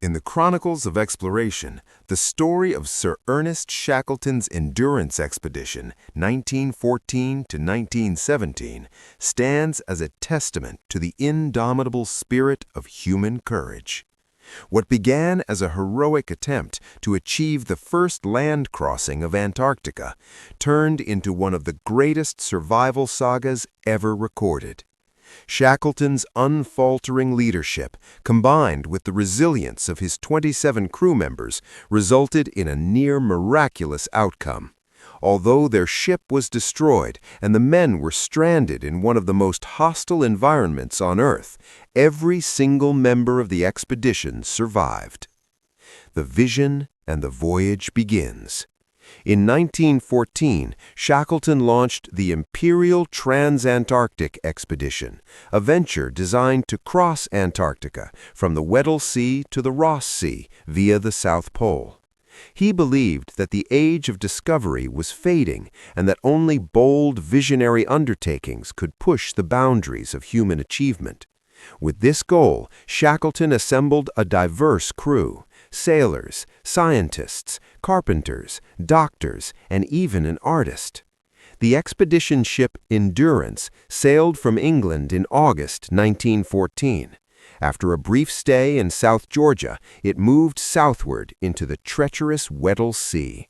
In the Chronicles of Exploration, the story of Sir Ernest Shackleton's Endurance Expedition, 1914 to 1917, stands as a testament to the indomitable spirit of human courage. What began as a heroic attempt to achieve the first land crossing of Antarctica turned into one of the greatest survival sagas ever recorded. Shackleton's unfaltering leadership, combined with the resilience of his 27 crew members, resulted in a near-miraculous outcome. Although their ship was destroyed and the men were stranded in one of the most hostile environments on Earth, every single member of the expedition survived. The vision and the voyage begins. In 1914, Shackleton launched the Imperial Trans-Antarctic Expedition, a venture designed to cross Antarctica from the Weddell Sea to the Ross Sea via the South Pole. He believed that the age of discovery was fading and that only bold, visionary undertakings could push the boundaries of human achievement. With this goal, Shackleton assembled a diverse crew: sailors, scientists, carpenters, doctors, and even an artist. The expedition ship Endurance sailed from England in August 1914. After a brief stay in South Georgia, it moved southward into the treacherous Weddell Sea.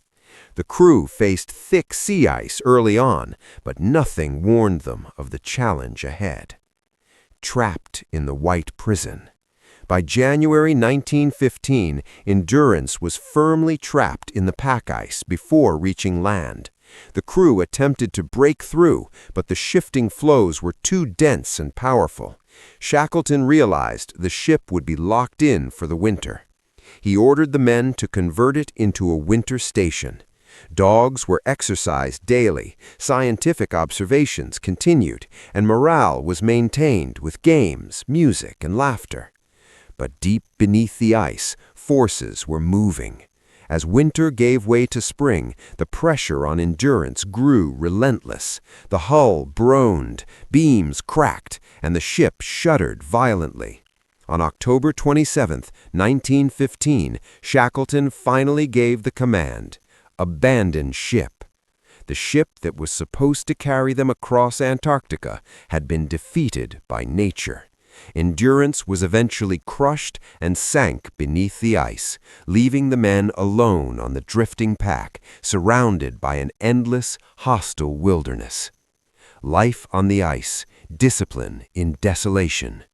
The crew faced thick sea ice early on, but nothing warned them of the challenge ahead. Trapped in the White Prison. By January 1915, Endurance was firmly trapped in the pack ice before reaching land. The crew attempted to break through, but the shifting floes were too dense and powerful. Shackleton realized the ship would be locked in for the winter. He ordered the men to convert it into a winter station. Dogs were exercised daily, scientific observations continued, and morale was maintained with games, music, and laughter. But deep beneath the ice, forces were moving. As winter gave way to spring, the pressure on Endurance grew relentless. The hull groaned, beams cracked, and the ship shuddered violently. On October 27, 1915, Shackleton finally gave the command: abandon ship. The ship that was supposed to carry them across Antarctica had been defeated by nature. Endurance was eventually crushed and sank beneath the ice, leaving the men alone on the drifting pack, surrounded by an endless, hostile wilderness. Life on the ice, discipline in desolation.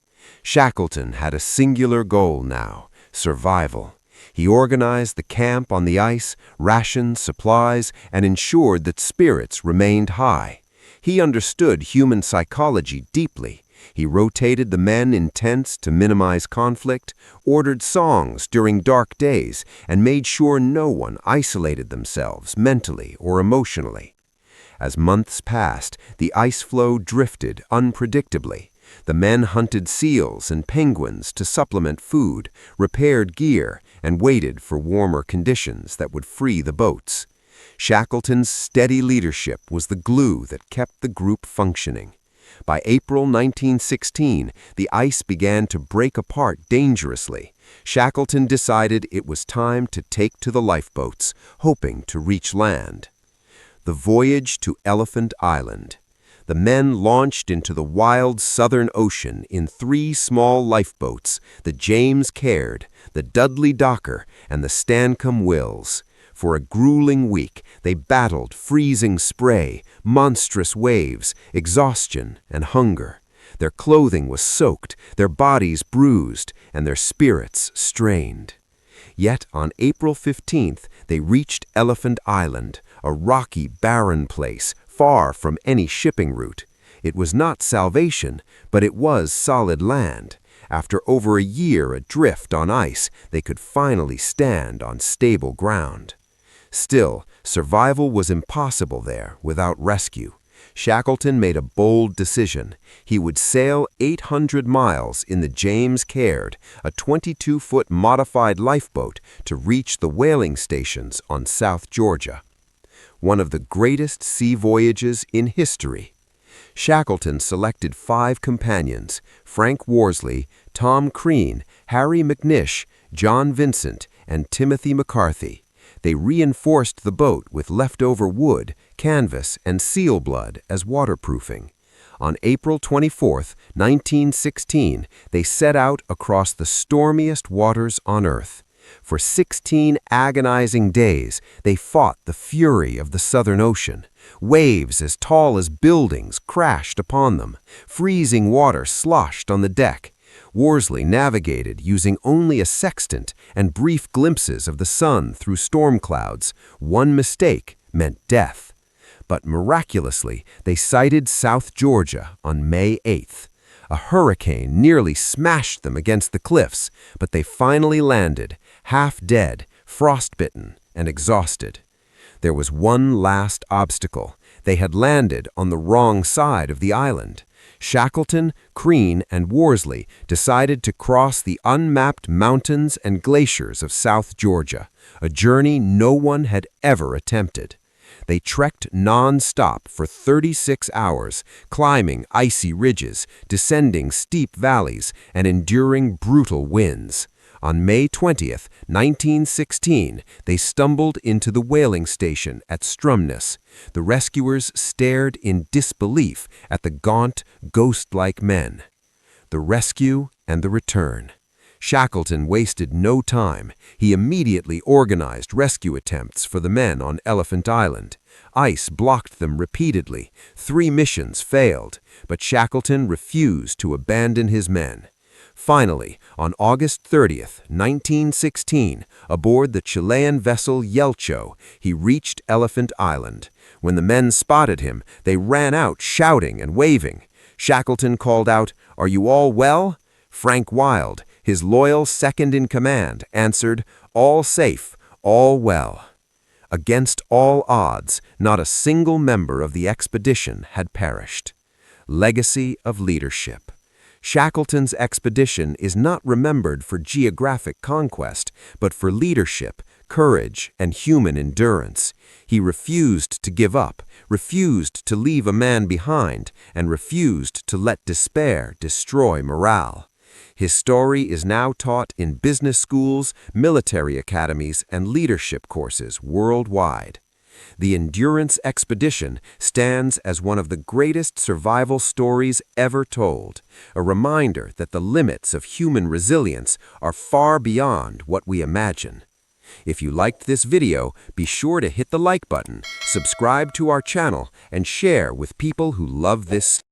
Shackleton had a singular goal now: survival. He organized the camp on the ice, rationed supplies, and ensured that spirits remained high. He understood human psychology deeply. He rotated the men in tents to minimize conflict, ordered songs during dark days, and made sure no one isolated themselves mentally or emotionally. As months passed, the ice floe drifted unpredictably. The men hunted seals and penguins to supplement food, repaired gear, and waited for warmer conditions that would free the boats. Shackleton's steady leadership was the glue that kept the group functioning. By April 1916, the ice began to break apart dangerously. Shackleton decided it was time to take to the lifeboats, hoping to reach land. The voyage to Elephant Island. The men launched into the wild southern ocean in 3 small lifeboats: the James Caird, the Dudley Docker, and the Stancomb Wills. For a grueling week, they battled freezing spray, monstrous waves, exhaustion, and hunger. Their clothing was soaked, their bodies bruised, and their spirits strained. Yet on April 15th, they reached Elephant Island, a rocky, barren place, far from any shipping route. It was not salvation, but it was solid land. After over a year adrift on ice, they could finally stand on stable ground. Still, survival was impossible there without rescue. Shackleton made a bold decision. He would sail 800 miles in the James Caird, a 22-foot modified lifeboat, to reach the whaling stations on South Georgia. One of the greatest sea voyages in history. Shackleton selected 5 companions: Frank Worsley, Tom Crean, Harry McNish, John Vincent, and Timothy McCarthy. They reinforced the boat with leftover wood, canvas, and seal blood as waterproofing. On April 24, 1916, they set out across the stormiest waters on Earth. For 16 agonizing days, they fought the fury of the Southern Ocean. Waves as tall as buildings crashed upon them. Freezing water sloshed on the deck. Worsley navigated using only a sextant and brief glimpses of the sun through storm clouds. One mistake meant death. But miraculously, they sighted South Georgia on May 8th. A hurricane nearly smashed them against the cliffs, but they finally landed, half dead, frostbitten, and exhausted. There was one last obstacle. They had landed on the wrong side of the island. Shackleton, Crean, and Worsley decided to cross the unmapped mountains and glaciers of South Georgia, a journey no one had ever attempted. They trekked non-stop for 36 hours, climbing icy ridges, descending steep valleys, and enduring brutal winds. On May 20th, 1916, they stumbled into the whaling station at Stromness. The rescuers stared in disbelief at the gaunt, ghost-like men. The rescue and the return. Shackleton wasted no time. He immediately organized rescue attempts for the men on Elephant Island. Ice blocked them repeatedly. 3 missions failed, but Shackleton refused to abandon his men. Finally, on August 30th, 1916, aboard the Chilean vessel Yelcho, he reached Elephant Island. When the men spotted him, they ran out shouting and waving. Shackleton called out, "Are you all well?" Frank Wild, his loyal second-in-command, answered, "All safe, all well." Against all odds, not a single member of the expedition had perished. Legacy of leadership. Shackleton's expedition is not remembered for geographic conquest, but for leadership, courage, and human endurance. He refused to give up, refused to leave a man behind, and refused to let despair destroy morale. His story is now taught in business schools, military academies, and leadership courses worldwide. The Endurance Expedition stands as one of the greatest survival stories ever told, a reminder that the limits of human resilience are far beyond what we imagine. If you liked this video, be sure to hit the like button, subscribe to our channel, and share with people who love this